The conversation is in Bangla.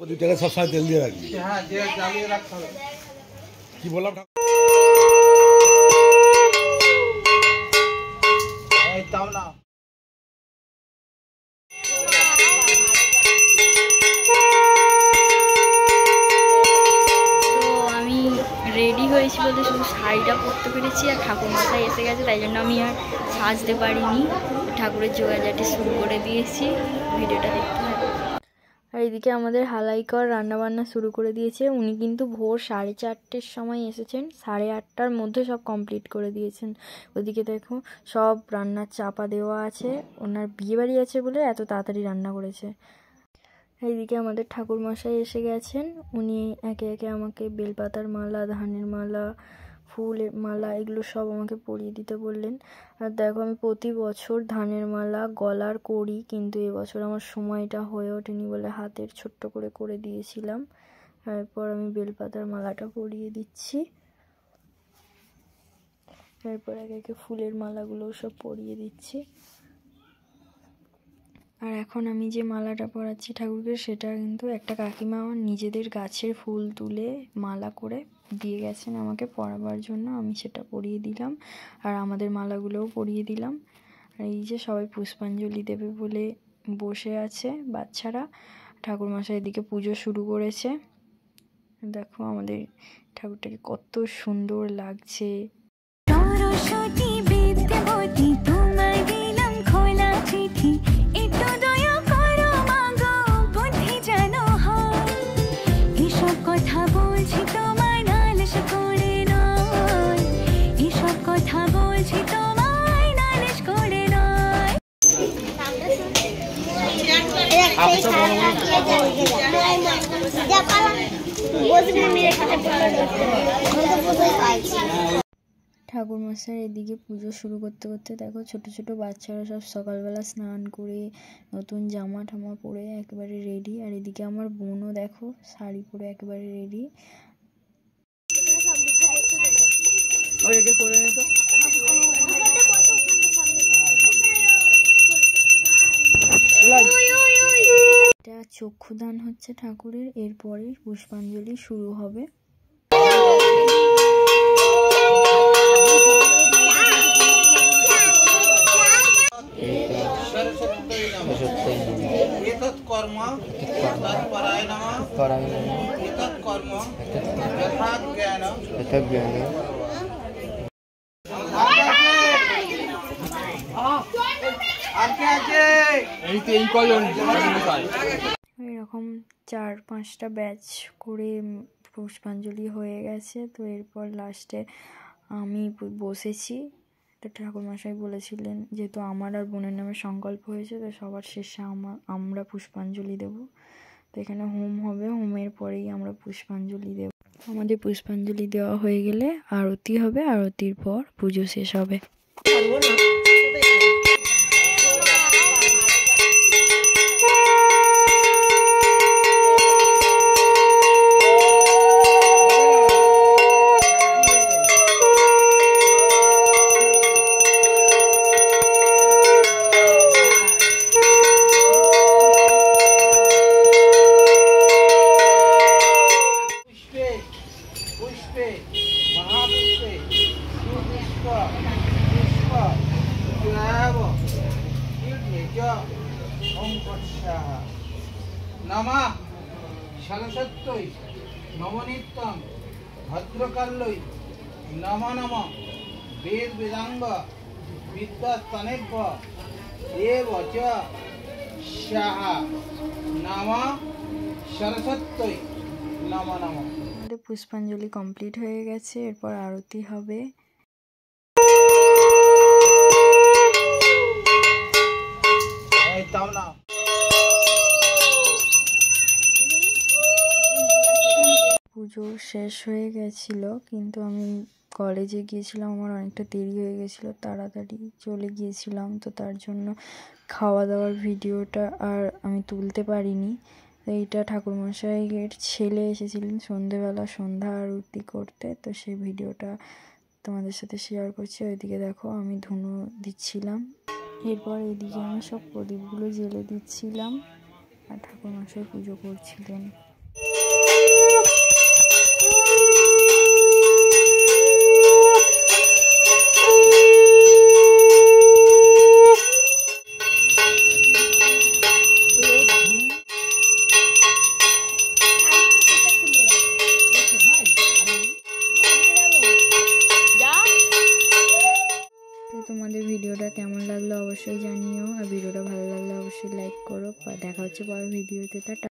দুইটাকে সবসময় তেল দিয়ে রাখবি। হ্যাঁ, যে জ্বালিয়ে রাখতে হবে। কি বললাম? এই তাও না। রেডি হয়েছি বলতে শুধু শাড়িটা পরতে পেরেছি, আর ঠাকুর মশাই এসে গেছে তাই জন্য আমি আর সাজতে পারিনি। ঠাকুরের যোগাযাটি শুরু করে দিয়েছি, ভিডিওটা দেখতে হবে। আর এদিকে আমাদের হালাইকর রান্নাবান্না শুরু করে দিয়েছে। উনি কিন্তু ভোর 4:30-র সময় এসেছেন, 8:30টার মধ্যে সব কমপ্লিট করে দিয়েছেন। ওদিকে দেখো সব রান্নার চাপা দেওয়া আছে, ওনার বিয়েবাড়ি আছে বলে এত তাড়াতাড়ি রান্না করেছে। এইদিকে আমাদের ঠাকুরমশাই এসে গেছেন, উনি একে একে আমাকে বেলপাতার মালা, ধানের মালা, ফুলের মালা এগুলো সব আমাকে পরিয়ে দিতে বললেন। আর দেখো আমি প্রতি বছর ধানের মালা গলার করি, কিন্তু এবছর আমার সময়টা হয়ে ওঠেনি বলে হাতের ছোট্ট করে করে দিয়েছিলাম। তারপর আমি বেলপাতার মালাটা পরিয়ে দিচ্ছি, তারপর একে একে ফুলের মালাগুলোও সব পরিয়ে দিচ্ছি। আর এখন আমি যে মালাটা পরাচ্ছি ঠাকুরকে, সেটা কিন্তু একটা কাকিমা আমার নিজেদের গাছের ফুল তুলে মালা করে দিয়ে গেছেন আমাকে পরাবার জন্য। আমি সেটা পরিয়ে দিলাম, আর আমাদের মালাগুলোও পরিয়ে দিলাম। আর এই যে সবাই পুষ্পাঞ্জলি দেবে বলে বসে আছে বাচ্চারা। ঠাকুরমশাই এদিকে পুজো শুরু করেছে। দেখো আমাদের ঠাকুরটাকে কত সুন্দর লাগছে। ঠাকুরমশাই এদিকে পুজো শুরু করতে করতে দেখো ছোট ছোট বাচ্চারা সব সকালবেলা স্নান করে নতুন জামা ঠামা পরে একেবারে রেডি। আর এদিকে আমার বোনও দেখো শাড়ি পরে একেবারে রেডি। এটা চক্ষুদান হচ্ছে ঠাকুরের, এরপরে পুষ্পাঞ্জলি শুরু হবে। এরকম 4-5টা ব্যাচ করে পুষ্পাঞ্জলি হয়ে গেছে। তো এরপর লাস্টে আমি বসেছি। তো ঠাকুরমশাই বলেছিলেন যেহেতু আমার আর বোনের নামে সংকল্প হয়েছে, তো সবার শেষে আমরা পুষ্পাঞ্জলি দেব। তো এখানে হোম হবে, হোমের পরেই আমরা পুষ্পাঞ্জলি দেব। আমাদের পুষ্পাঞ্জলি দেওয়া হয়ে গেলে আরতি হবে, আরতির পর পুজো শেষ হবে। नमः सरस्वत्यै नवनीतं भद्रकाल्यै नमो नमः वेद वेदांग विद्यास्तनेभ्य एव च स्याः नमः सरस्वत्यै नमो नमः। আমাদের পুষ্পাঞ্জলি কমপ্লিট হয়ে গেছে, এরপর আরতি হবে। পুজো শেষ হয়ে গেছিল, কিন্তু আমি কলেজে গিয়েছিলাম, আমার অনেকটা দেরি হয়ে গেছিলো, তাড়াতাড়ি চলে গিয়েছিলাম। তো তার জন্য খাওয়া দাওয়ার ভিডিওটা আর আমি তুলতে পারিনি। এইটা ঠাকুরমশাইয়ের ছেলে এসেছিলেন সন্ধেবেলা সন্ধ্যা আরতি করতে, তো সেই ভিডিওটা তোমাদের সাথে শেয়ার করছি। ওইদিকে দেখো আমি ধুনো দিচ্ছিলাম, এরপর এদিকে আমি সব প্রদীপগুলো জ্বেলে দিচ্ছিলাম, আর ঠাকুরমশাই পুজো করছিলেন। তোমাদের ভিডিওটা কেমন লাগলো অবশ্যই জানিও, আর ভিডিওটা ভালো লাগলে অবশ্যই লাইক করো। দেখা হচ্ছে পরের ভিডিওতে।